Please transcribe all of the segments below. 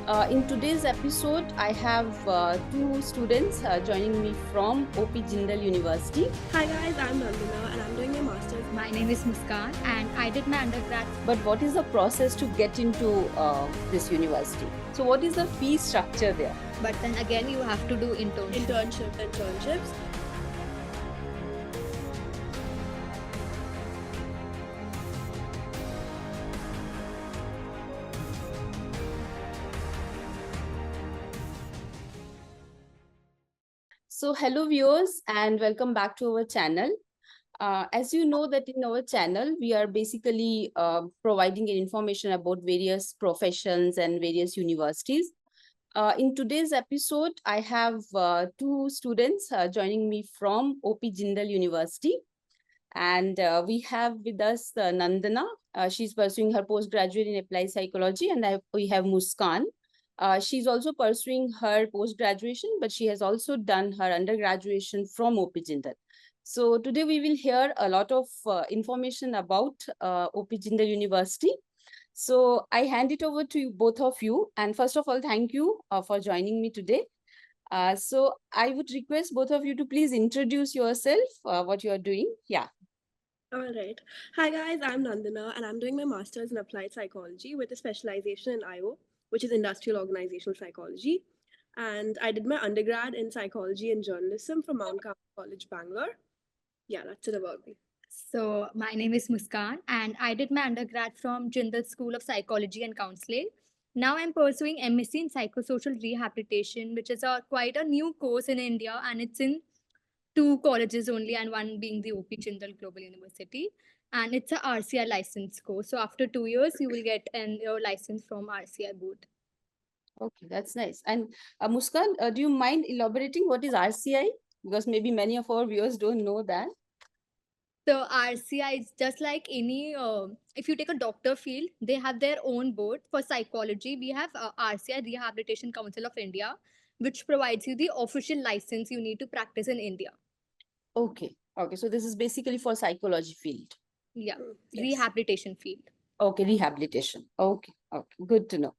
In today's episode, I have two students joining me from OP Jindal University. Hi guys, I'm Nandana and I'm doing my master's. My name is Muskan and I did my undergrad. But what is the process to get into this university? So what is the fee structure there? But then again, you have to do Internships. So hello viewers and welcome back to our channel. As you know that in our channel, we are basically providing information about various professions and various universities. In today's episode, I have two students joining me from OP Jindal University. And we have with us Nandana. She's pursuing her postgraduate in applied psychology. And we have Muskan. She's also pursuing her post-graduation, but she has also done her undergraduation from OP Jindal. So today we will hear a lot of information about OP Jindal University. So I hand it over to you, both of you. And first of all, thank you for joining me today. So I would request both of you to please introduce yourself, what you are doing. Yeah. Alright. Hi guys, I'm Nandana and I'm doing my master's in applied psychology with a specialization in IO, which is industrial organizational psychology. And I did my undergrad in psychology and journalism from Mount Carmel College, Bangalore. Yeah, that's it about me. So my name is Muskan and I did my undergrad from Jindal School of Psychology and Counselling. Now I'm pursuing MSc in Psychosocial Rehabilitation, which is quite a new course in India, and it's in two colleges only, and one being the OP Jindal Global University. And it's a RCI license course. So after 2 years, you will get your license from RCI board. Okay, that's nice. And Muskan, do you mind elaborating what is RCI? Because maybe many of our viewers don't know that. So RCI is just like any, if you take a doctor field, they have their own board. For psychology, we have RCI, Rehabilitation Council of India, which provides you the official license you need to practice in India. Okay. Okay. So this is basically for psychology field. Yeah, Yes. rehabilitation field. Okay, rehabilitation. Okay. Okay. Good to know.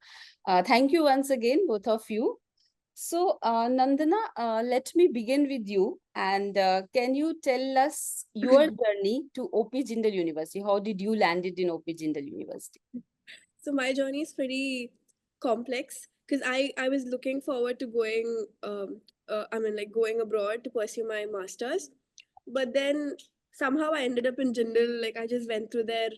Thank you once again, both of you. So, Nandana, let me begin with you. And can you tell us your journey to OP Jindal University? How did you landed in OP Jindal University? So my journey is pretty complex because I was looking forward to going going abroad to pursue my masters, but then somehow I ended up in Jindal. Like I just went through their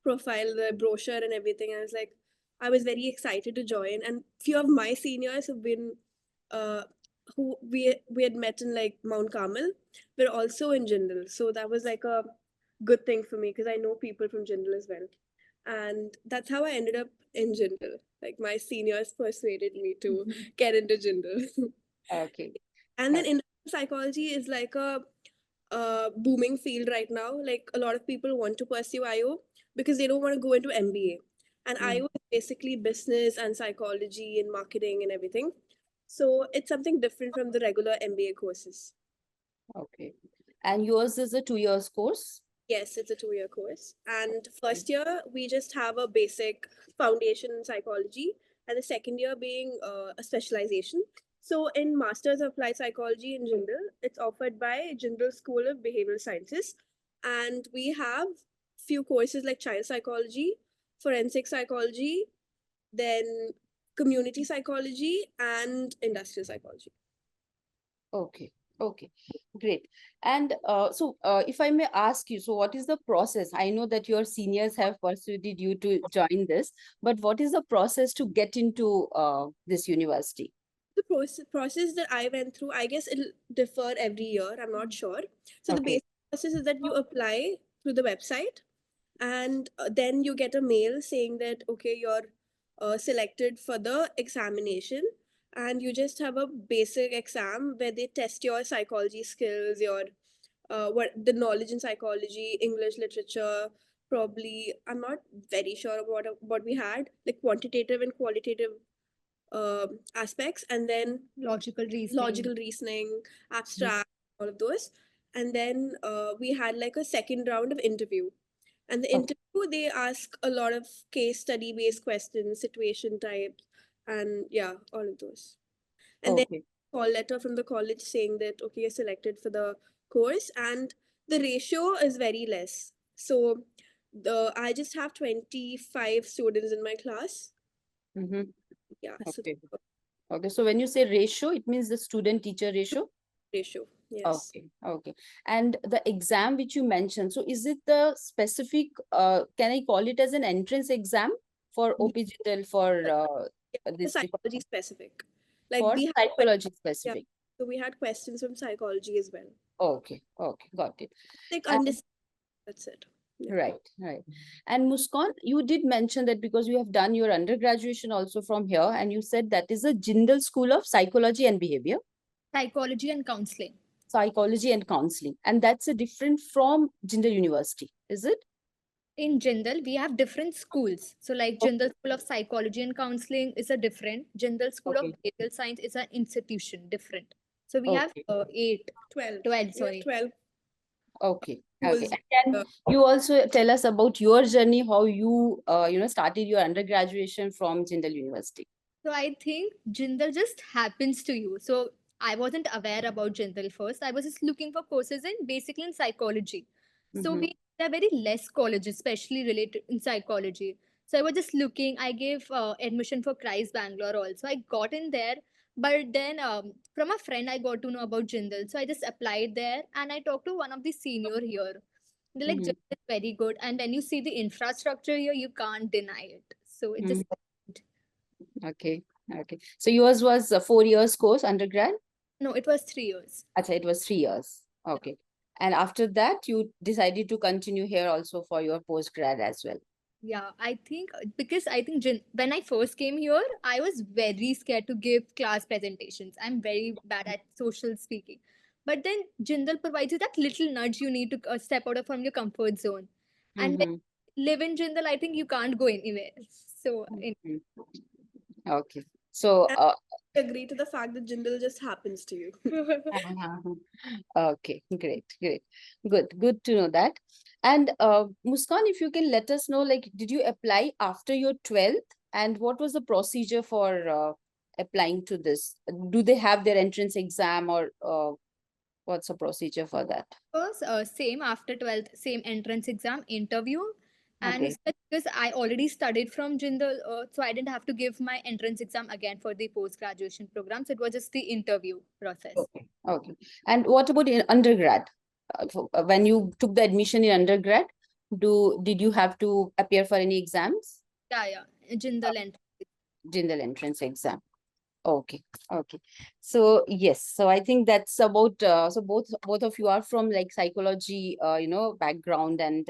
profile, the brochure, and everything. And I was like, I was very excited to join. And few of my seniors have been, uh, who we had met in like Mount Carmel, were also in Jindal. So that was like a good thing for me because I know people from Jindal as well. And that's how I ended up in Jindal. Like my seniors persuaded me to get into Jindal. Okay. And then industrial psychology is like a booming field right now. Like a lot of people want to pursue IO because they don't want to go into MBA. And IO is basically business and psychology and marketing and everything. So it's something different from the regular MBA courses. Okay. And yours is a 2 year course? Yes, it's a 2 year course. And first year, we just have a basic foundation in psychology, and the second year being a specialization. So, in Masters of Applied Psychology in Jindal, it's offered by Jindal School of Behavioral Sciences. And we have few courses like child psychology, forensic psychology, then community psychology, and industrial psychology. Okay. Okay, great. And so if I may ask you, so what is the process? I know that your seniors have persuaded you to join this, but what is the process to get into this university? The process that I went through, I guess it'll differ every year. I'm not sure. So the Okay. basic process is that you apply through the website, and then you get a mail saying that okay, you're selected for the examination, and you just have a basic exam where they test your psychology skills, your what the knowledge in psychology, English literature. Probably, I'm not very sure about what we had, like quantitative and qualitative aspects, and then logical reasoning, abstract, all of those. And then we had like a second round of interview. And the Okay. interview, they ask a lot of case study based questions, situation types, and yeah, all of those. And then Okay. call letter from the college saying that okay, you're selected for the course, and the ratio is very less. So I just have 25 students in my class. Mm-hmm. Yeah, so Okay. Okay. So when you say ratio, it means the student teacher ratio? ratio, yes. Okay, okay. And the exam which you mentioned, so is it the specific, can I call it as an entrance exam for OP Jindal for Yeah, the this psychology specific. Like for we had psychology yeah, specific? so we had questions from psychology as well. Okay, okay, got it. Like And understand, that's it. Yeah. right, right. And Muskan, you did mention that because you have done your undergraduation also from here, and you said that is a Jindal School of Psychology and Behavior, Psychology and counseling. Psychology and Counseling, and that's a different from Jindal University, is it? In Jindal, we have different schools. So, like Jindal School of Psychology and Counseling is a different. Jindal School of Okay, Behavioral Science is an institution, different. So we have okay. eight, 12. 12, We have sorry. 12 Okay, okay. schools. And can you also tell us about your journey, how you, started your undergraduation from Jindal University? So I think Jindal just happens to you. So I wasn't aware about Jindal first. I was just looking for courses in basically in psychology. So Mm-hmm. there are very less colleges, especially related in psychology. So I was just looking. I gave admission for Christ Bangalore also. I got in there, but then from a friend I got to know about Jindal. So I just applied there, and I talked to one of the senior here. They're like, Mm-hmm. Jindal is very good, and then you see the infrastructure here, you can't deny it. So it just Okay, okay. So yours was a 4 years course, undergrad? no, it was 3 years. Achha, it was 3 years. Okay. And after that, you decided to continue here also for your postgrad as well. Yeah, I think because I think when I first came here, I was very scared to give class presentations. I'm very bad at social speaking. But then Jindal provides you that little nudge you need to step out of from your comfort zone. And when Mm-hmm. you live in Jindal, I think you can't go anywhere. So, Okay. So, And I agree to the fact that Jindal just happens to you. okay, great, great. Good to know that. And Muskan, if you can let us know, like, did you apply after your 12th? And what was the procedure for applying to this? Do they have their entrance exam or what's the procedure for that? was same after 12th, same entrance exam interview. And Okay. it's because I already studied from Jindal, so I didn't have to give my entrance exam again for the post graduation program. So it was just the interview process. Okay. Okay. And what about in undergrad? When you took the admission in undergrad, did you have to appear for any exams? Yeah, yeah, Jindal entrance. General entrance exam. Okay, okay. So yes, so I think that's about so both of you are from like psychology background and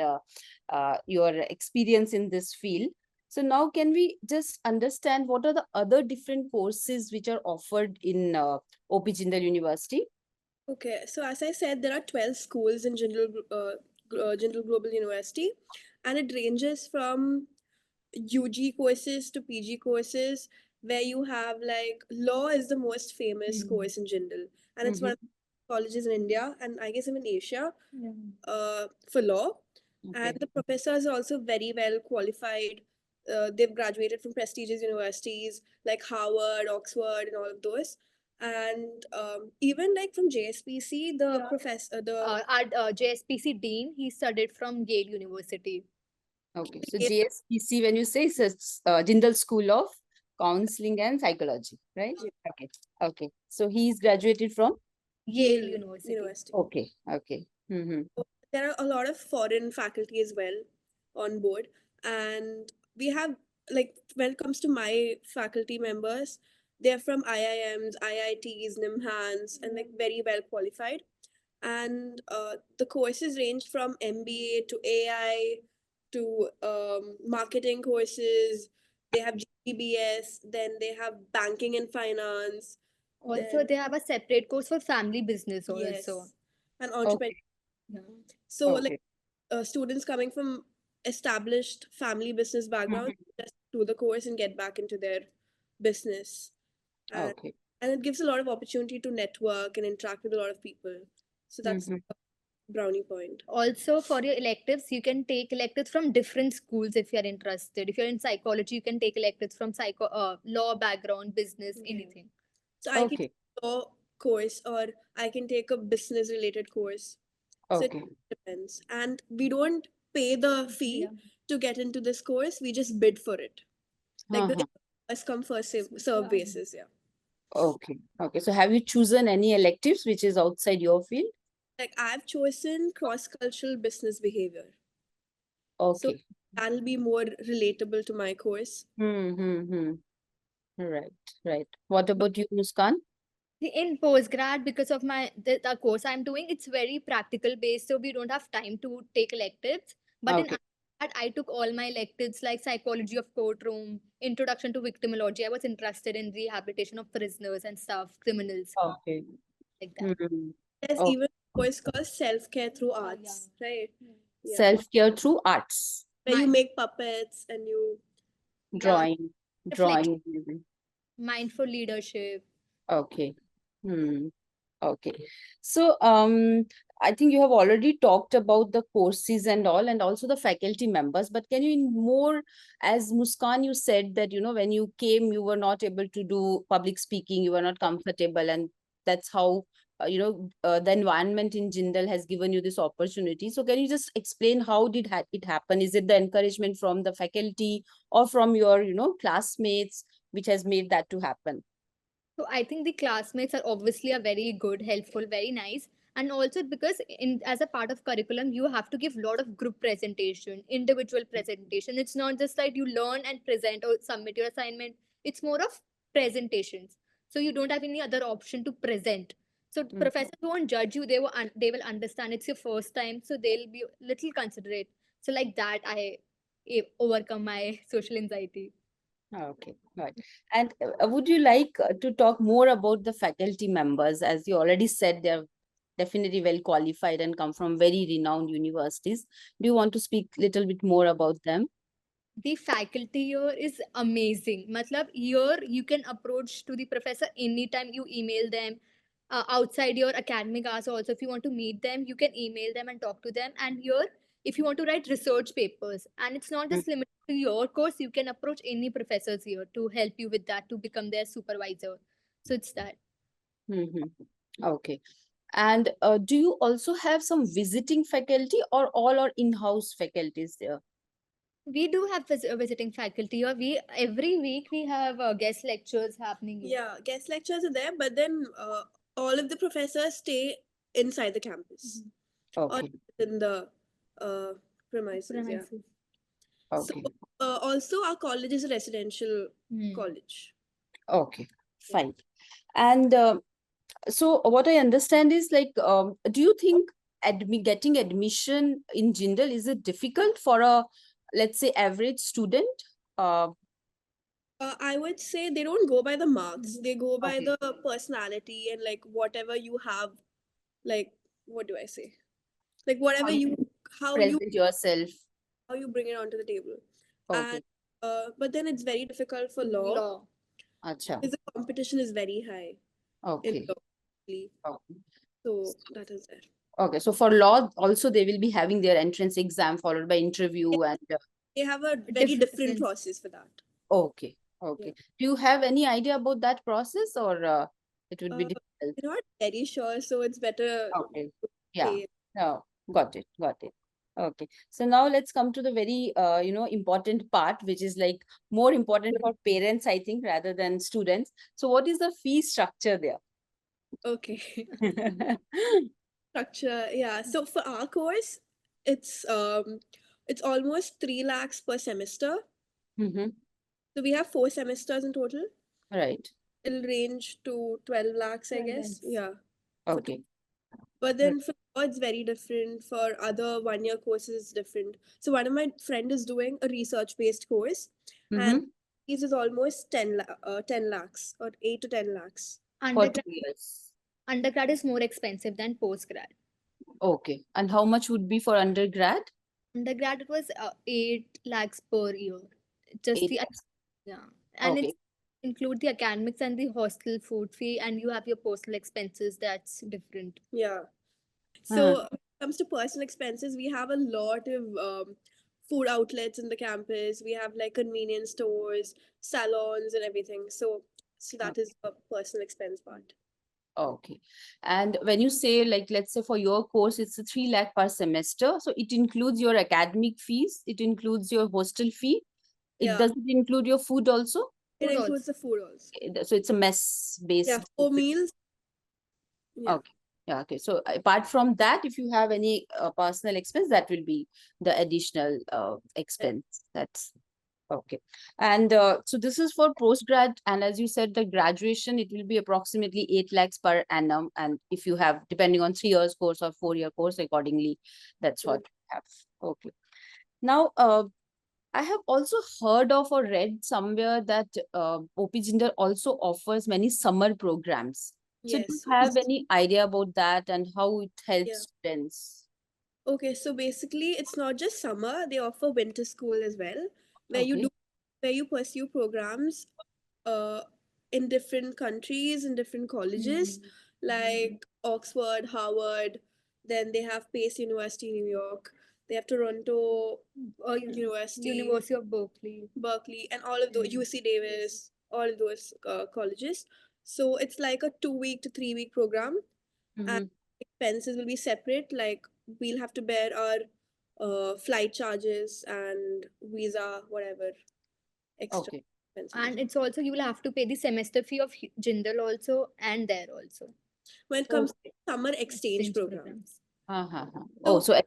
your experience in this field. So now can we just understand what are the other different courses which are offered in OP Jindal University? Okay, so as I said, there are 12 schools in Jindal Global University, and it ranges from UG courses to PG courses, where you have like law is the most famous course in Jindal, and it's one Mm-hmm. of the colleges in India and I guess even Asia Yeah. for law. And Okay. the professors are also very well qualified. They've graduated from prestigious universities like Harvard, Oxford, and all of those. And even like from JSPC, the Yeah. professor, Our JSPC Dean, he studied from Yale University. Okay. So JSPC, when you say it's Jindal School of Counseling and Psychology, right? Okay. Okay. So he's graduated from. Yale Yale University. University. Okay. Okay. Mm-hmm. There are a lot of foreign faculty as well on board, and we have like when it comes to my faculty members, they're from IIMs, IITs, NIMHANS, and like very well qualified. And the courses range from MBA to AI to marketing courses. They have GBS, then they have banking and finance, Also, then they have a separate course for family business also. yes, and entrepreneur. Okay. Yeah. So like Okay. students coming from established family business backgrounds Mhm. just do the course and get back into their business, and Okay. and it gives a lot of opportunity to network and interact with a lot of people. So that's Mhm. brownie point. Also, for your electives, you can take electives from different schools if you're interested. If you're in psychology, you can take electives from law background, business, anything. So I can Okay. take a law course or I can take a business related course. So it Okay. depends. And we don't pay the fee Yeah. to get into this course. We just bid for it. Like the Uh-huh. first come first serve basis. Yeah. Okay. Okay. So have you chosen any electives which is outside your field? Like I've chosen cross cultural business behavior. So Okay. that'll be more relatable to my course. Hmm. Right. Right. What about you, Muskan? In postgrad, because of the course I'm doing, it's very practical based, so we don't have time to take electives. But in Okay. undergrad, I took all my electives like psychology of courtroom, introduction to victimology. I was interested in rehabilitation of prisoners and stuff, criminals, Okay. like that. There's Oh, even a course called self care through arts, right? Yeah. self-care through arts, Where you Mind, make puppets and you drawing, reflection, drawing. Maybe. mindful leadership. Okay. Hmm. Okay. So, I think you have already talked about the courses and all, and also the faculty members, but can you in more, as Muskan, you said that, when you came, you were not able to do public speaking, you were not comfortable, and that's how, the environment in Jindal has given you this opportunity. So can you just explain how did it happen? Is it the encouragement from the faculty or from your, classmates, which has made that to happen? So I think the classmates are obviously a very good, helpful, very nice. And also because in as a part of curriculum, you have to give a lot of group presentation, individual presentation. It's not just like you learn and present or submit your assignment. It's more of presentations. So you don't have any other option to present. So Mm. professors won't judge you. They will understand it's your first time, so they'll be little considerate. So like that, I overcome my social anxiety. Okay, right. And would you like to talk more about the faculty members? As you already said, they're definitely well qualified and come from very renowned universities. Do you want to speak a little bit more about them? The faculty here is amazing. Matlab, here you can approach to the professor anytime you email them. Outside your academic hours also, if you want to meet them, you can email them and talk to them. And here, if you want to write research papers, and it's not just limited to your course, you can approach any professors here to help you with that, to become their supervisor. So it's that. Mm-hmm. Okay. And do you also have some visiting faculty or all are in-house faculties there? We do have visiting faculty here. We every week we have guest lectures happening here. yeah, guest lectures are there, but then all of the professors stay inside the campus or Okay. in the uh, premises. Yeah. Premises. So Okay. also our college is a residential Hmm. college. Okay. Fine. And so what I understand is like, do you think getting admission in Jindal, is it difficult for a, let's say, average student? Uh, I would say they don't go by the marks. They go by okay. the personality and like whatever you have. Like what do I say? Like How whatever you how you present yourself. how you bring it onto the table. And Okay. but then it's very difficult for law Law. Acha. because the competition is very high in Okay. law. Really. Okay. So that is there. Okay. So for law, also they will be having their entrance exam followed by interview and They have a very different Different. process for that. okay. Okay. Do you have any idea about that process or it would be Uh, difficult? I'm not very sure, so it's better Okay. to Yeah. say. No, got it. Got it. Okay. So now let's come to the very, important part, which is like more important for parents, I think, rather than students. So what is the fee structure there? Okay. Structure, yeah. So for our course, it's um it's almost 3 lakhs per semester. Mm-hmm. So we have 4 semesters in total. Right. It'll range to 12 lakhs, I 12 guess. lakhs. Yeah. Okay. But then for law, it's very different. For other 1 year courses, it's different. So one of my friend is doing a research-based course, and Mm-hmm. fees is almost 10 lakhs or 8 to 10 lakhs. For Undergrad, 2 years. undergrad is more expensive than postgrad. Okay. And how much would be for undergrad? Undergrad it was 8 lakhs per year. Just 8 the lakhs. yeah, and Okay. it's include the academics and the hostel food fee, and you have your personal expenses. That's different. Yeah. Uh-huh. So comes to personal expenses, we have a lot of food outlets in the campus. We have like convenience stores, salons, and everything. So that is a personal expense part. Okay. And when you say, like, let's say for your course, it's a 3 lakh per semester. So it includes your academic fees, it includes your hostel fee. Yeah. Does it include your food also? It Food includes also. the food also. So it's a mess Yeah, based. 4 meals. Yeah. Okay. Yeah. Okay. So apart from that, if you have any personal expense, that will be the additional expense. That's okay. And so this is for postgrad. And as you said, the graduation, it will be approximately 8 lakhs per annum. And if you have, depending on 3 years course or 4-year course, accordingly, that's what you have. Okay. Now, I have also heard of or read somewhere that OP Jindal also offers many summer programs. So do you Yes. have any idea about that and how it helps Yeah. students? Okay, so basically it's not just summer, they offer winter school as well, where you Okay. do where you pursue programs uh in different countries, in different colleges, like Oxford, Harvard, then they have Pace University, New York, they have Toronto University, University of Berkeley. Berkeley, and all of those, UC Davis, all of those colleges. So it's like a 2 week to 3 week program, and Mhm. expenses will be separate. Like we'll have to bear our flight charges and visa, whatever extra Okay. expenses. And it's also, you will have to pay the semester fee of Jindal also and there also. When it Oh, comes to summer exchange program, programs. oh, so so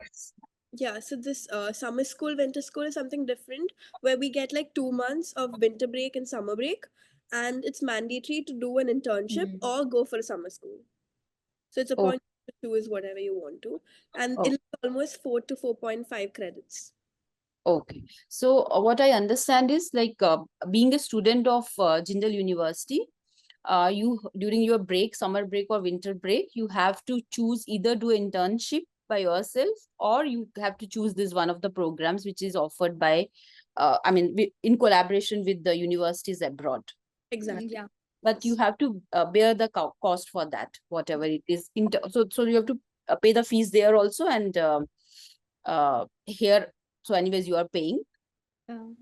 yeah, so this summer school, winter school is something different, where we get like 2 months of winter break and summer break, and it's mandatory to do an internship or go for a summer school. So it's a oh, point to choose whatever you want to, and oh, it's almost 4 to 4.5 credits. okay. So what I understand is like being a student of Jindal University, you during your break, summer break or winter break, you have to choose either do internship by yourself or you have to choose this one of the programs which is offered by, in collaboration with the universities abroad. Exactly. Yeah. But you have to bear the cost for that, whatever it is. So you have to pay the fees there also and here. So anyways, you are paying.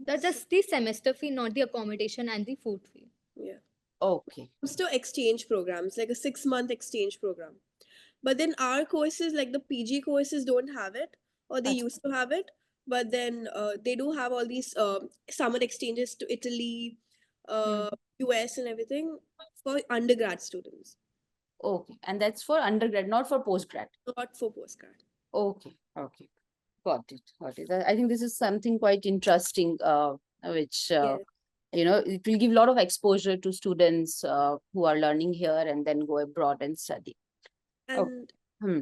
That's just the semester fee, not the accommodation and the food fee. Yeah. Okay. Comes to exchange programs, like a 6 month exchange program. But then our courses, like the PG courses, don't have it, or they Achha. used to have it. But then they do have all these summer exchanges to Italy, uh, US, and everything for undergrad students, Okay. And that's for undergrad, not for postgrad. not for postgrad. Okay. Okay. Got it. Got it. I think this is something quite interesting, which, Yeah. it will give a lot of exposure to students who are learning here and then go abroad and study. Oh. And Hmm.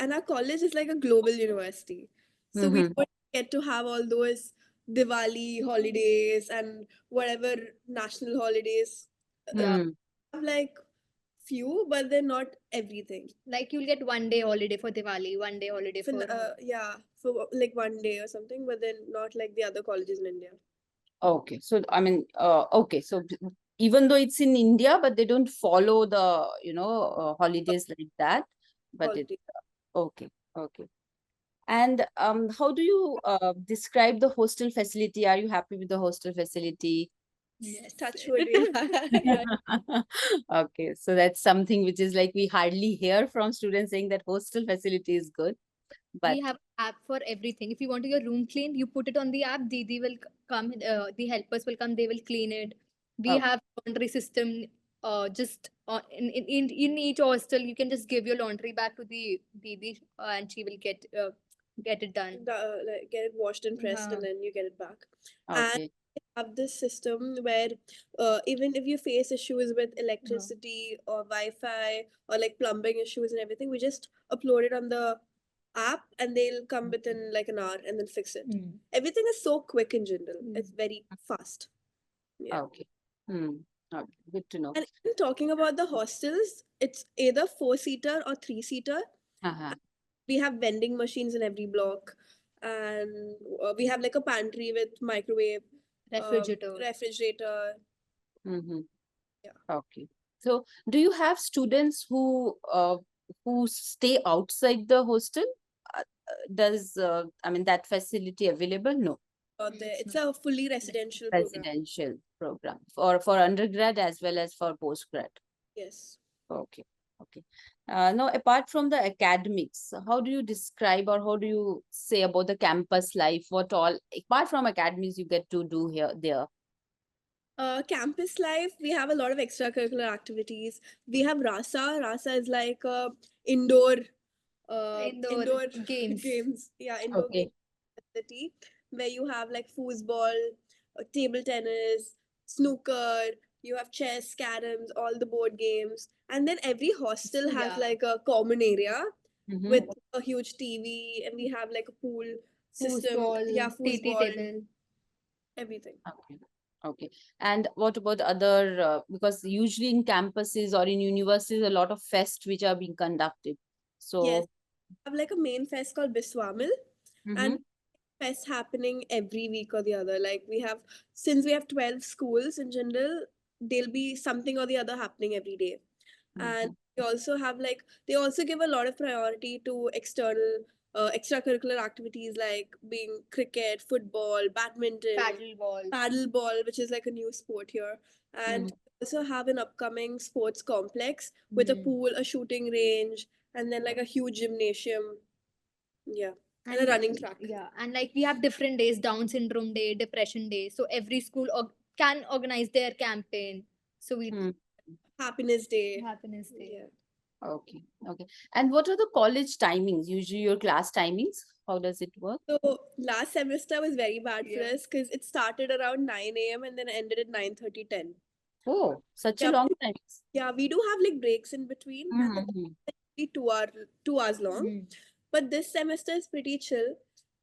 and our college is like a global university, so we Mm-hmm. don't get to have all those Diwali holidays and whatever national holidays. Hmm. Have like few, but they're not everything. Like you'll get 1 day holiday for Diwali, 1 day holiday For for. yeah, for like 1 day or something, but then not like the other colleges in India. Okay. So, okay. So even though it's in India, but they don't follow the, holidays like that. But it, Holiday. okay. Okay. And how do you describe the hostel facility? Are you happy with the hostel facility? Yes. Touch wood. Yeah. Okay, so that's something which is like we hardly hear from students saying that hostel facility is good. But We have app for everything. If you want your room cleaned, you put it on the app. Didi will come. The helpers will come. They will clean it. We oh, have laundry system. Just in each hostel, you can just give your laundry back to the Didi, and she will get it done. Like get it washed and pressed, and then you get it back. And okay. we have this system where even if you face issues with electricity or Wi-Fi or like plumbing issues and everything, we just upload it on the app and they'll come within like an hour and then fix it. Everything is so quick in Jindal. It's very fast. Yeah. Okay. Hmm. Okay. Good to know. And even talking about the hostels, it's either 4-seater or 3-seater. Uh-huh. We have vending machines in every block, and we have like a pantry with microwave, Refrigerator. refrigerator. Mm-hmm. Yeah. Okay. So do you have students who who stay outside the hostel, does that facility available? No, It's a fully residential program. residential program for undergrad as well as for postgrad. Yes. Okay. Okay. Now, apart from the academics, how do you describe or how do you say about the campus life? What all, apart from academics, you get to do here, there? Campus life, we have a lot of extracurricular activities. We have Rasa. Rasa is like indoor Indoor games. games. Yeah, indoor game Okay. facility where you have like foosball, table tennis, snooker. You have chess, caroms, all the board games, and then every hostel has Yeah. like a common area Mhm. with a huge TV, and we have like a pool system. Yeah, Foosball, TT foosball, table. everything. Okay. Okay. And what about other, because usually in campuses or in universities, a lot of fests which are being conducted. Yes, So, we have like a main fest called Biswamil, mhm, and fest happening every week or the other. Like since we have 12 schools in general, there'll be something or the other happening every day. And mhm, we also have like, they also give a lot of priority to external extracurricular activities like being cricket, football, badminton, Paddleball. paddleball, which is like a new sport here. And mhm. we also have an upcoming sports complex with a pool, a shooting range, and then like a huge gymnasium. Yeah. And a running track. Yeah, and like we have different days, Down syndrome day, depression day. So every school can organize their campaign. So we Hmm. Happiness day. happiness day. Yeah. Okay. Okay. And what are the college timings? Usually your class timings? How does it work? So last semester was very bad for Yeah. us because it started around 9 a.m. and then ended at 9:30, 10. Oh, such a Yeah, long time. yeah, we do have like breaks in between, and then Mhm. be 2 hours long. But this semester is pretty chill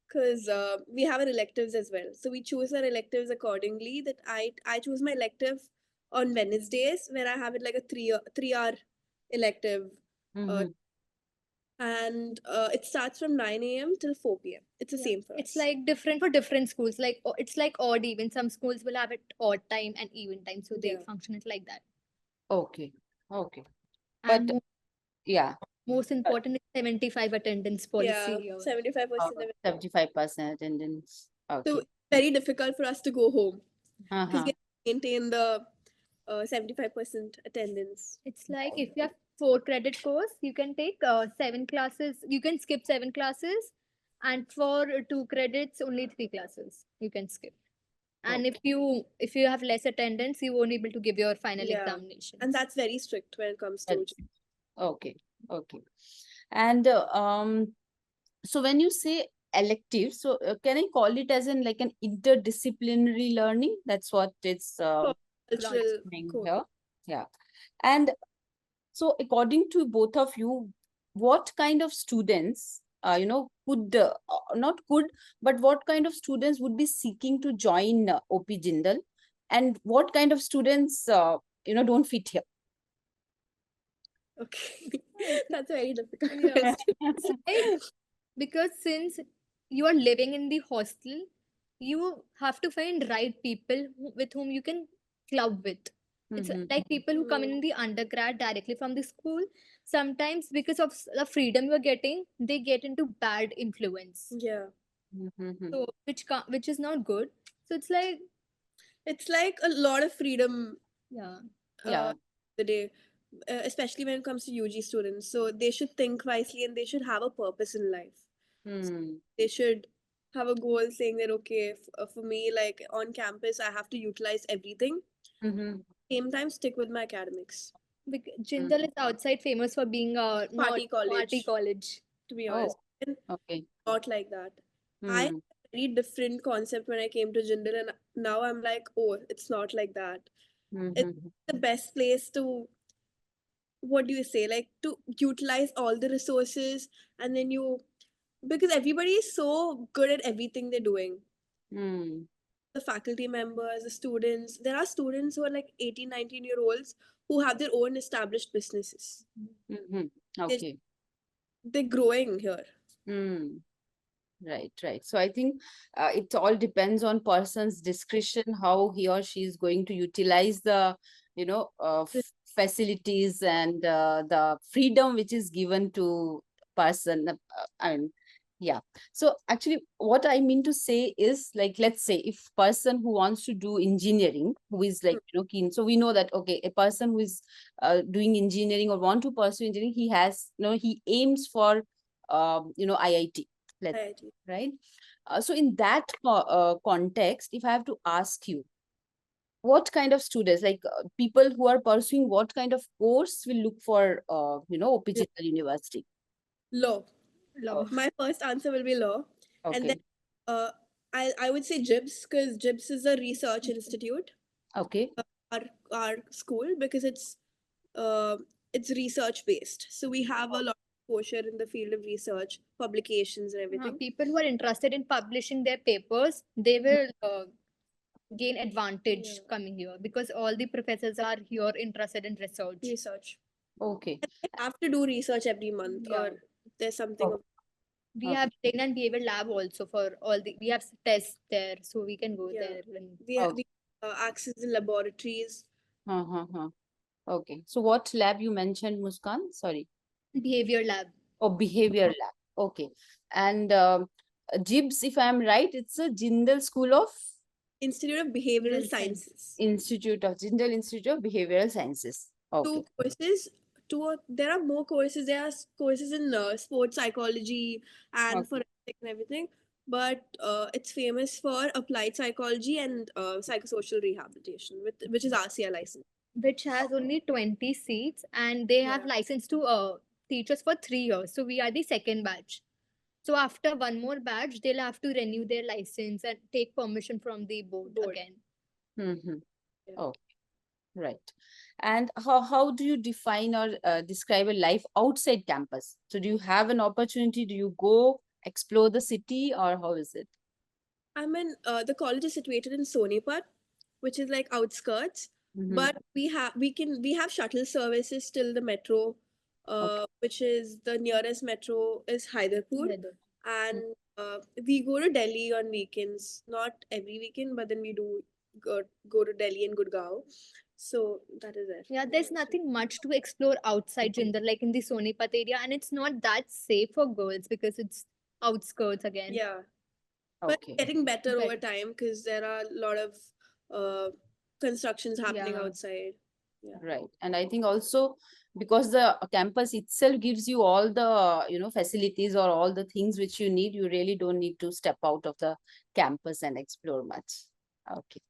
because we have our electives as well. So we choose our electives accordingly. That I choose my elective on Wednesdays where I have it like a 3 hour elective, uh, Mhm. and it starts from 9 a.m. till 4 p.m. It's the same for It's us. like different for different schools. Like it's like odd even. Some schools will have it odd time and even time, so they Yeah. function it like that. Okay. Okay. And But yeah, most important is 75 attendance Yeah, policy here. 75% of it. 75% attendance. So Okay. it's very difficult for us to go home because Uh-huh. we have to maintain the 75% attendance. It's like if you have 4 credit course, you can take 7 classes. You can skip 7 classes, and for 2 credits, only 3 classes you can skip. And Okay. if you have less attendance, you won't able to give your final Yeah. examinations. And that's very strict when it comes to. That's- Okay. Okay. And so when you say elective, so can I call it as in like an interdisciplinary learning? That's what it's Cultural saying code. here. Yeah. And so according to both of you, what kind of students, could, not could, but what kind of students would be seeking to join OP Jindal? And what kind of students, don't fit here? Okay. That's a very difficult Yeah. question. It's like because since you are living in the hostel, you have to find right people with whom you can club with. It's Mhm. like people who come in the undergrad directly from the school. Sometimes because of the freedom you're getting, they get into bad influence. Yeah. Mhm. So which is not good. So it's like It's like a lot of freedom yeah. uh, Yeah. the day, especially when it comes to UG students. So they should think wisely and they should have a purpose in life. Hmm. They should have a goal saying that, okay, for me, like on campus, I have to utilize everything. Mhm. Same time, stick with my academics. Jindal is outside famous for being a not Party college. party college. To be Oh, honest, and okay. not like that. I had Hmm. a very different concept when I came to Jindal, and now I'm like, oh, it's not like that. It's Mhm. the best place to, what do you say, like to utilize all the resources, and then because everybody is so good at everything they're doing. Hmm. The faculty members, the students, there are students who are like 18, 19-year-olds who have their own established businesses. Mhm. They're, Okay. they're growing here. Hmm. Right, right. So I think it all depends on person's discretion, how he or she is going to utilize the facilities and the freedom which is given to person. I mean, yeah. So actually, what I mean to say is, like, let's say if person who wants to do engineering, who is like, keen. So we know that, okay, a person who is doing engineering or want to pursue engineering, he has, he aims for, IIT, IIT. right? So in that context, if I have to ask you, what kind of students, like people who are pursuing what kind of course will look for, OP Jindal University? Law. Law. My first answer will be law, and then Okay. I would say JIBS, because JIBS is a research institute, Okay. our our school, because uh, it's research based. So we have a lot of exposure in the field of research, publications, and everything. People who are interested in publishing their papers, they will gain advantage Yeah. coming here because all the professors are here interested in research. Research. Okay. I have to do research every month, Yeah. or there's something. Oh, We okay. have brain and behavior lab also for all the, we have tests there, so we can go Yeah. there. And We access the laboratories. Uh-huh. Okay. So what lab you mentioned, Muskan? Sorry. behavior lab. Oh, behavior lab. Okay. And JIBS, if I'm right, it's a Jindal School of Institute of Behavioral Behavioral Sciences. Jindal Institute of Behavioral Sciences. Okay. Two courses. There are more courses. There are courses in sports psychology and Okay. forensic and everything. But it's famous for applied psychology and psychosocial rehabilitation, which is RCI license. Which has only 20 seats and they have Yeah. license to teach us for 3 years. So we are the second batch. So after one more batch, they'll have to renew their license and take permission from the board. Again. Mm-hmm. Yeah. Oh, right. And how do you define or describe a life outside campus? So do you have an opportunity? Do you go explore the city, or how is it? The college is situated in Sonipat, which is like outskirts. Mm-hmm. But we have shuttle services till the metro, Okay. which is the nearest metro is Hyderpur, Weather. and we go to Delhi on weekends. Not every weekend, but then we do go to Delhi and Gurgaon. So that is it. Yeah, there's nothing much to explore outside Jindal, like in the Sonipat area, and it's not that safe for girls because it's outskirts again. Yeah, but Okay. getting better over Better. time because there are a lot of constructions happening Yeah. outside. Yeah. Right. And I think also because the campus itself gives you all the, facilities or all the things which you need, you really don't need to step out of the campus and explore much. Okay.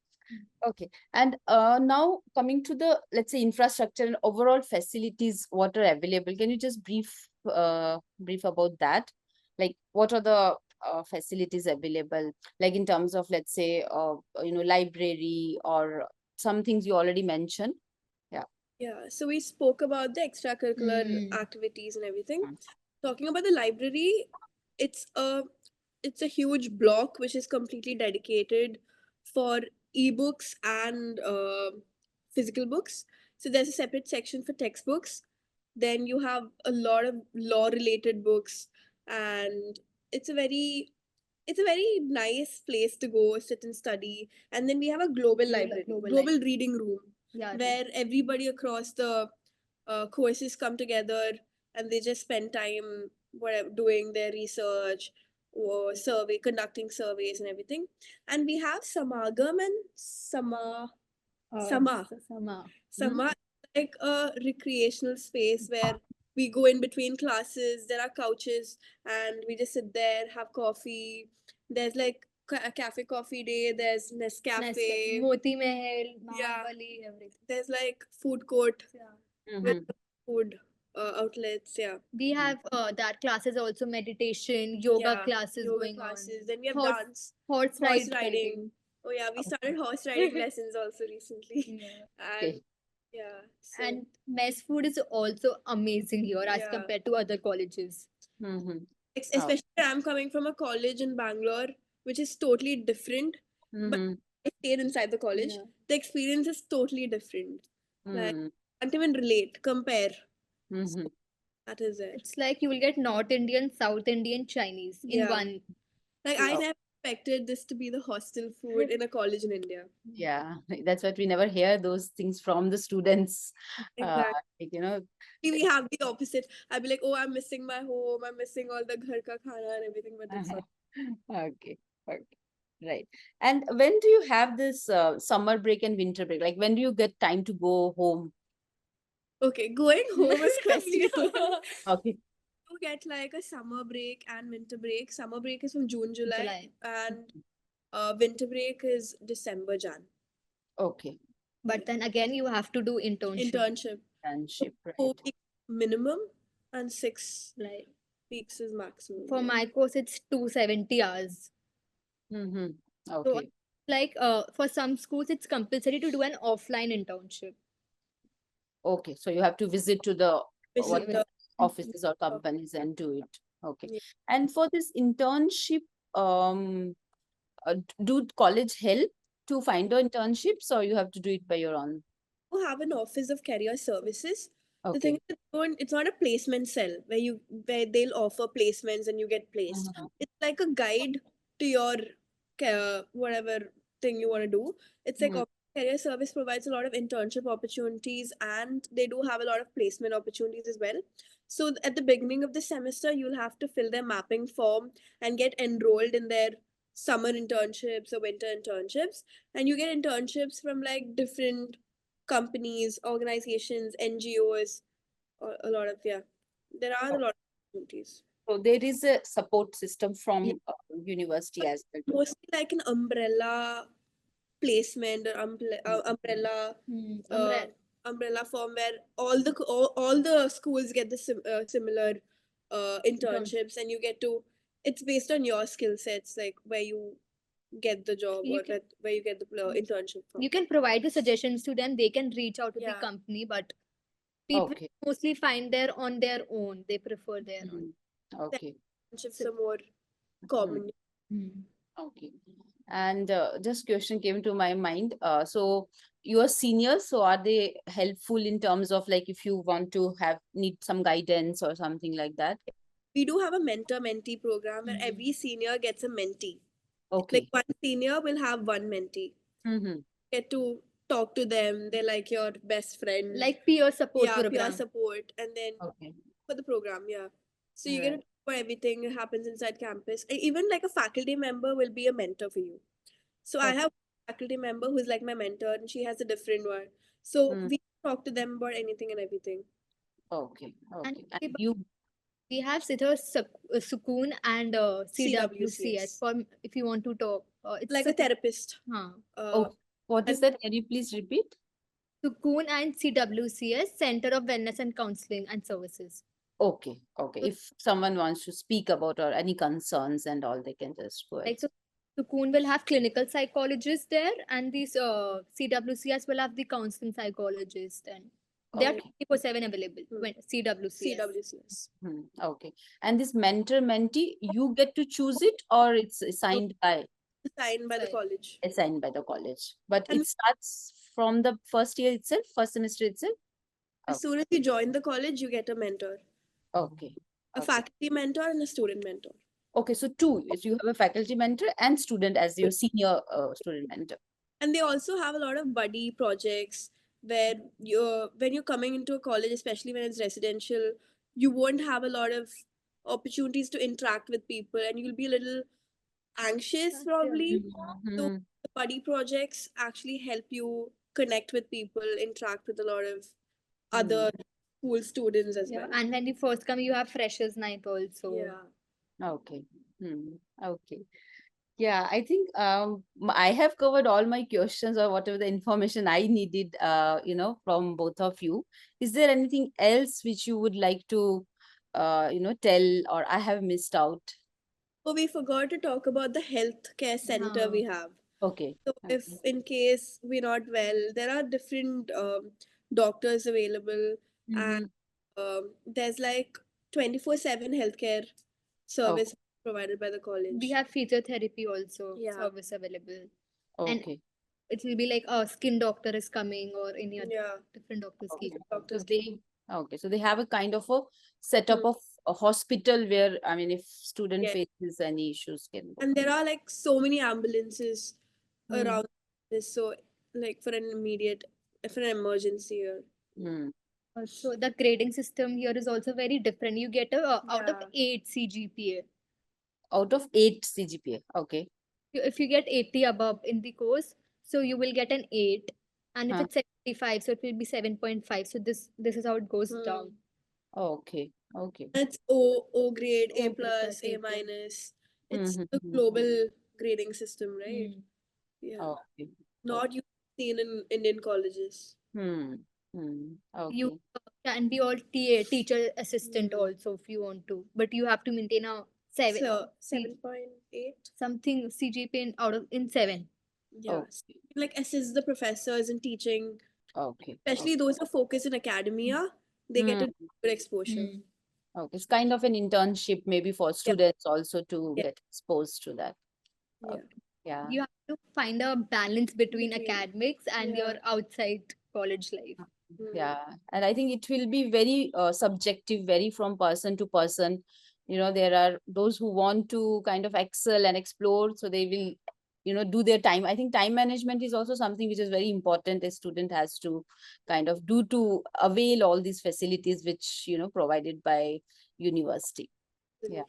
Okay. And now coming to the, let's say, infrastructure and overall facilities, what are available? Can you just brief about that? Like, what are the facilities available? Like in terms of, let's say, library or some things you already mentioned. Yeah, so we spoke about the extracurricular activities and everything. Talking about the library, it's a it's a huge block which is completely dedicated for ebooks and physical books. So there's a separate section for textbooks. Then you have a lot of law related books, and it's a very it's a very nice place to go sit and study. And then we have a global library, global reading room, Yeah. where everybody across the courses come together and they just spend time whatever, doing their research or conducting surveys and everything. And we have Samagam and Sama. Sama. Sama is like a recreational space where we go in between classes. There are couches and we just sit there, have coffee. There's like a cafe coffee day. There's Nescafe. Moti Mahal, Yeah. Mahakali, everything. There's like food court with Mhm. food outlets. Yeah. We have that classes also, meditation, yoga Yeah, classes yoga going classes. on. Then we have Horse- dance, Horse horse ride riding. Oh yeah, we started horse riding lessons also recently. Yeah. And Okay. yeah, so And mess food is also amazing here as Yeah. compared to other colleges. Mm-hmm. especially I'm coming from a college in Bangalore, which is totally different. But Mm-hmm. I stayed inside the college. Yeah. The experience is totally different. Like Mm-hmm. can't even relate, compare. Mm-hmm. That is it. It's like you will get North Indian, South Indian, Chinese in Yeah. one. Like I Oh. never expected this to be the hostel food in a college in India. Yeah, that's what we never hear those things from the students. Exactly. Like, you know, We have the opposite. I'd be like, oh, I'm missing my home. I'm missing all the ghar ka khana and everything, but it's not. okay, okay, right. And when do you have this summer break and winter break? Like, when do you get time to go home? Okay, going home is question. Okay, You get like a summer break and winter break. Summer break is from June, July, and winter break is December, Jan. okay, But then again, you have to do internship. Internship. friendship, 4 right? weeks minimum and 6 Like weeks is maximum. for yeah. my course, it's 270 hours. Mm-hmm. So Okay, like for some schools, it's compulsory to do an offline internship. okay. So you have to visit to the what Visit the offices or companies and do it. Okay. yeah. And for this internship, do college help to find the internships, or you have to do it by your own? You have an office of career services. The thing Okay. is, it's not a placement cell where they'll offer placements and you get placed. Mhm. It's like a guide to your whatever thing you want to do. It's like Mhm. career service provides a lot of internship opportunities and they do have a lot of placement opportunities as well. So at the beginning of the semester, you'll have to fill their mapping form and get enrolled in their summer internships or winter internships, and you get internships from like different companies, organizations, NGOs, a lot of yeah. There are a lot of opportunities. So there is a support system Yeah. from university as well. Mostly like an umbrella placement or umbrella uh, umbrella form where all the schools get the similar internships, and you get to. It's based on your skill sets, like where you get the job You or can, where you get the internship from. you can provide the suggestions to them. They can reach out to the Yeah. company, but people Okay. mostly find their on their own. They prefer their own. Mhm. Okay. Internships are more common. Okay. And just question came to my mind. So you are seniors, so are they helpful in terms of like if you want to have need some guidance or something like that? We do have a mentor mentee program where Mhm. every senior gets a mentee. Like Okay. one senior will have one mentee. Mm-hmm. Get to talk to them. They're like your best friend. Like peer support yeah, peer program. support, and then Okay. for the program, yeah. So you get to Right. talk about everything that happens inside campus. Even like a faculty member will be a mentor for you. So I Okay. have a faculty member who's like my mentor, and she has a different one. So Mm. we talk to them about anything and everything. Okay. And Okay. And you we have Sita Sukoon and CWCS CWCS, for if you want to talk. It's like a therapist. huh. Uh, oh, what is and that? Can you please repeat? Sukoon and CWCS, Center of Wellness and Counseling and Services. Okay. Okay. If someone wants to speak about or any concerns and all, they can just go ahead. Like so, Sukoon will have clinical psychologists there, and these CWCS will have the counseling psychologists, and they are Okay. 24/7 available. Hmm. When CWCS. CWCS. Okay. And this mentor mentee, you get to choose it or it's assigned by Signed by the Sorry. college. assigned by the college? But And it starts from the first year itself, first semester itself? as soon as you join the college, you get a mentor, Okay. a Okay. faculty mentor and a student mentor. Okay. So two, is you have a faculty mentor and student as your senior student mentor. And they also have a lot of buddy projects where when you're coming into a college, especially when it's residential, you won't have a lot of opportunities to interact with people, and you'll be a little anxious probably. So Mhm. the buddy projects actually help you connect with people, interact with a lot of other school students as Yeah, well. and when you first come, you have freshers night also. Yeah. Okay. Okay. Yeah, I think I have covered all my questions or whatever the information I needed, from both of you. Is there anything else which you would like to, tell or I have missed out? Oh, we forgot to talk about the healthcare center we have. Okay. So, if Okay. in case we're not well, there are different doctors available, and Mm-hmm. there's like 24/7 healthcare Okay. service provided by the college. We have physiotherapy also Yeah. service available, and Okay. it will be like a skin doctor is coming or any other Yeah. different doctors Okay. keep. So Doctors. they Okay, so they have a kind of a setup Mm. of a hospital where, I mean, if student Yeah. faces any issues can go. And there are like so many ambulances Hmm. around this, so like for an emergency or Hmm. So the grading system here is also very different. You get a out of yeah. 8 CGPA. Out of 8 CGPA. Okay. If you get 80 above in the course, so you will get an 8. And if Huh. it's 75, so it will be 7.5. So this is how it goes down. Okay. Okay. It's O grade, A O grade plus, plus, A A plus. minus. It's the Mm-hmm. global grading system, right? Mm. Yeah. Okay. Not you seen in Indian colleges. Hmm. Hmm. You Okay. can be all teacher assistant Mm. also if you want to, but you have to maintain a 7 So 7.8. something CGPA out of in 7. Yeah. Okay. Like assist the professors in teaching, Okay. especially those who focus in academia, they get Hmm. a good exposure. Mm. Okay. It's kind of an internship maybe for Yeah. students also to Yeah. get exposed to that. Yeah. Okay. Yeah. You have to find a balance between Between. academics and Yeah. your outside college life. Yeah, and I think it will be very subjective, very from person to person. You know, there are those who want to kind of excel and explore, so they will, do their time. I think time management is also something which is very important. A student has to kind of do to avail all these facilities which, provided by university. Yeah.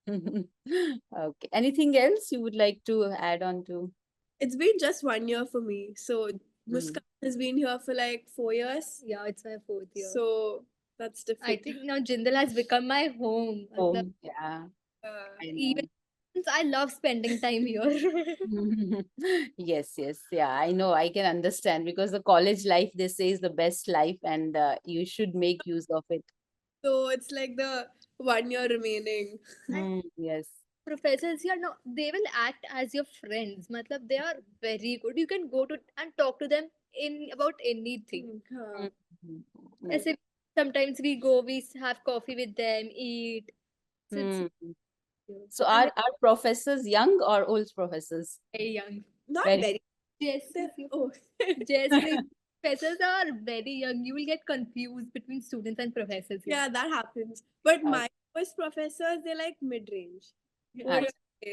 Absolutely. Okay. Anything else you would like to add on to? It's been just 1 year for me. So Mm. Muskan has been here for like 4 years. Yeah, it's my 4th year. So that's I different. think now Jindal has become my home. Home. Yeah, I Even know. since I love spending time here. Yes, yes. Yeah, I know. I can understand because the college life, they say, is the best life and you should make use of it. So it's like the 1 year remaining. Yes. Professors here, no, they will act as your friends. Matlab, they are very good. You can go to and talk to them in about anything. Huh. Mm. As Nice. if sometimes we go, we have coffee with them, eat. So it's Hmm. cute. So And are professors young or old professors? Very young. not Very. very. Yes, Oh. yes, the professors are very young. You will get confused between students and professors here. Yeah, that happens. But Okay. my first professors, they're like mid range. Ach-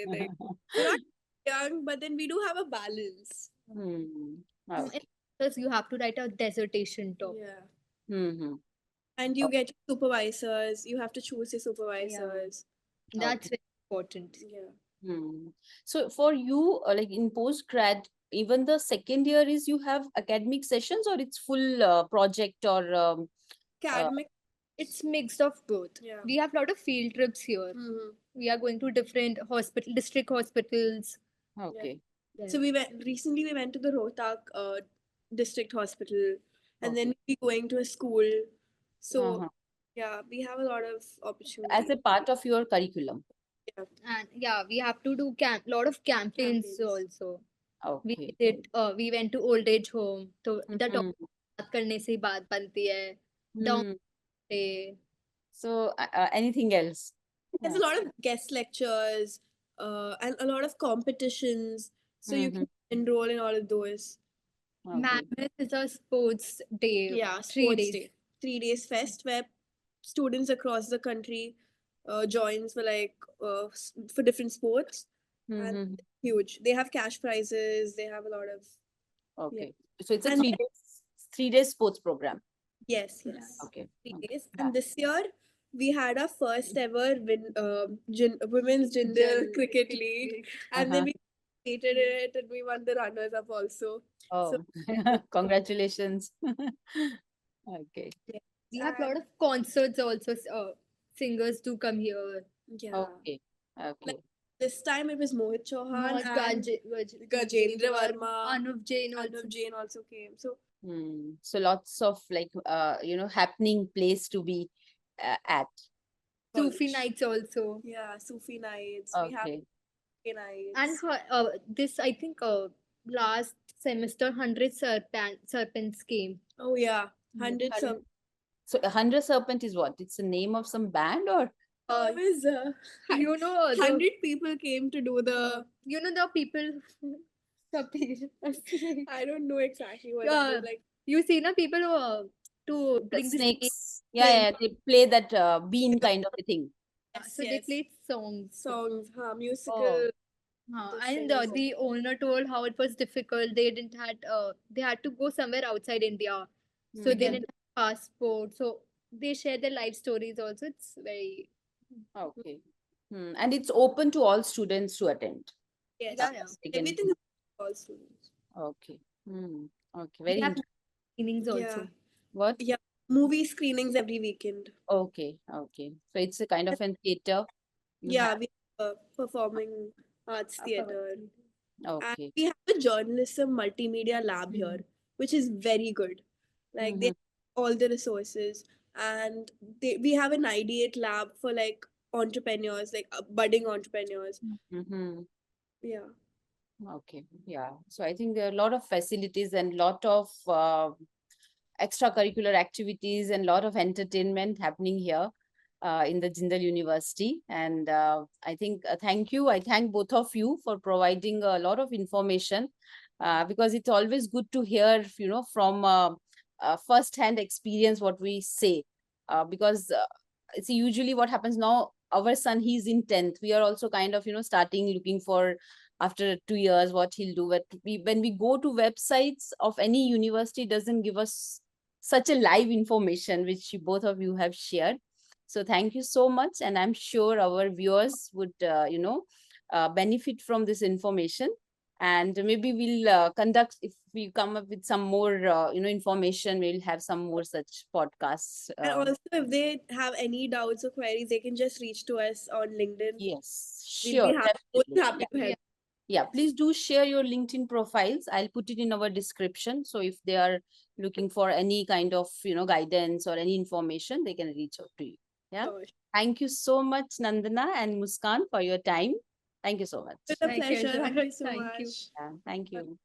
Like, they're not young, but then we do have a balance. Hmm. In Okay. professors, you have to write a dissertation talk. Yeah. Hmm. And you get supervisors, you have to choose your supervisors. That's very important. Yeah. Hmm. So for you, like in postgrad, even the second year is you have academic sessions or it's full project or Academic. It's mixed of both. Yeah. We have a lot of field trips here. Mhm. We are going to different district hospitals. okay. So we went to the Rohtak district hospital, and then Okay. we going to a school. So Uh-huh. yeah, we have a lot of As opportunity. a part of your curriculum. Yeah. And yeah, we have to do lot of campaigns Campaigns. also. Okay. We went to old age home. So the Hmm. बात करने से ही बात बनती है. Down Hmm. day. So anything else? There's a lot of guest lectures and a lot of competitions. So you Mm-hmm. can enroll in all of those. Okay. Madness is a sports day. Yeah, 3 days. day. 3 days fest where students across the country joins for like for different sports, and Mm-hmm. it's huge. They have cash prizes. They have a lot of Okay. So it's a and 3 days sports program. yes, Okay. 3 days. Yeah. And this year we had our first ever women's Jindal cricket league, and then Uh-huh. we competed in it and we won the runners up also. So Oh, congratulations. Okay. yes, We have a and lot of concerts also. Singers do come here. yeah, Okay. like Okay. this time it was Mohit Chauhan Mohit and Gajendra Verma. Anuv Jain also. Anuv Jain also came. So So lots of like happening place to be at. Sufi college. nights also. Yeah, Sufi nights. We have Okay. K And nights. this, I think, last semester, 100 serpents came. Oh yeah, hundreds of. So 100 Serpent is what? It's the name of some band or? It was You know, 100 people came to do the. the people. I don't know exactly what it Yeah, was like. you see, na people to The bring this. snakes. Yeah, yeah, they play that bean kind of a thing. Yes, So they yes. played songs. Songs, musical. Oh. The And singers. the owner told how it was difficult. They had to go somewhere outside India, so they Mhm. didn't have passport. So they share their life stories also. It's very Okay. And it's open to all students to attend. Yes, yeah, yeah. They can. everything is all students. Okay. Okay. They Very have interesting. meanings Yeah, also. What? yeah. Movie screenings every weekend. Okay. Okay. So it's a kind of an theater you Yeah, have. we have a performing arts theater. And Okay. we have a journalism multimedia lab here, which is very good. Like they Mm-hmm. have all the resources, and we have an ideate lab for like entrepreneurs, like budding entrepreneurs. Mm-hmm. Yeah. Okay. Yeah. So I think there are a lot of facilities and lot of extracurricular activities and lot of entertainment happening here in the Jindal University. And I think thank you. I thank both of you for providing a lot of information because it's always good to hear, from first-hand experience what we say. Because see, usually what happens now, our son, he's in 10th. We are also kind of, starting looking for after 2 years what he'll do. But when we go to websites of any university, it doesn't give us such a live information which both of you have shared. So thank you so much, and I'm sure our viewers would benefit from this information. And maybe we'll conduct, if we come up with some more information, we'll have some more such podcasts. And also, if they have any doubts or queries, they can just reach to us on LinkedIn. Yes, We'll be sure, more definitely. than happy to help. Yeah, please do share your LinkedIn profiles. I'll put it in our description. So if they are looking for any kind of, guidance or any information, they can reach out to you. Yeah. Sure. Thank you so much, Nandana and Muskan, for your time. Thank you so much. It's a Thank you, pleasure. Thank Ajay. you so Thank you. much. Yeah, thank you.